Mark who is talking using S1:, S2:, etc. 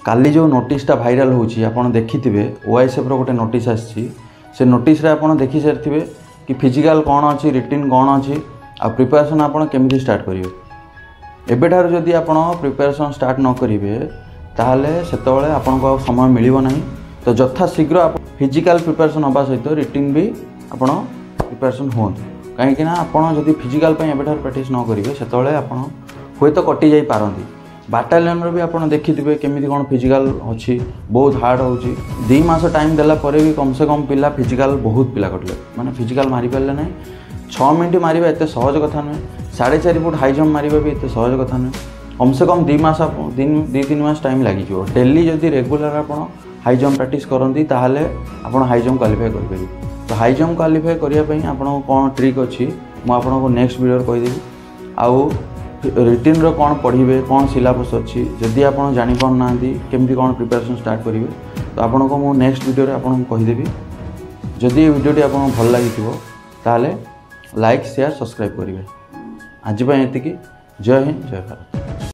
S1: काली जो नोटिसटा भाइराल होची आपण देखिथिबे ओआईएसएफ रो गोटे नोटिस आछि से नोटिस रे आपण देखि सारथिबे कि फिजिकल कौन अच्छी रिटिन कौन अच्छी आ प्रिपरेशन आपण केमिति स्टार्ट करिवे एबेठार जदि आपण प्रिपरेशन स्टार्ट न करिवे ताहले सेतबेले आपनको समय मिलिबो नाही तो यथा शीघ्र आप फिजिकल प्रिपरेशन होबा सहित रिटिन भी आपण प्रिपरेशन होन कहीं ना आपण जदि फिजिकल पय एबेठार प्रैक्टिस न करिवे सेतबेले आपण होय तो कटि जाई पारंती बाटालियन रो भी आपण देखिथिबे केमिति कोन फिजिकल अछि बहुत हार्ड होछि 2 मास टाइम देला परे भी कम से कम पिला फिजिकल बहुत पिला कटले माने फिजिकल मारि पाले नै 6 मिनिट मारिबा एते सहज कथा नै 4.5 फुट हाई जंप मारिबा भी एते सहज कथा नै कम से कम 2 मास 2-3 मास टाइम लागि जो डेली जदि रेगुलर आपण हाई जंप प्रैक्टिस करंती ताहाले आपण हाई जंप क्वालिफाई कर परिबे तो हाई जंप क्वालिफाई करिया पई आपण कोन ट्रिक अछि मु आपण को नेक्स्ट वीडियो रे कहि देबी आउ रिटिन रो कौन पढ़िबे कौन सिलेबस अच्छी जदि आप जानी पार ना केमती कौन प्रिपरेशन स्टार्ट करेंगे तो आपन को मु नेक्स्ट वीडियो रे आपन को कहिदेबी जदि वीडियोटी आपन भल लागिथिबो ताले लाइक शेयर सब्सक्राइब करेंगे आज एतिकी जय हिंद जय भारत।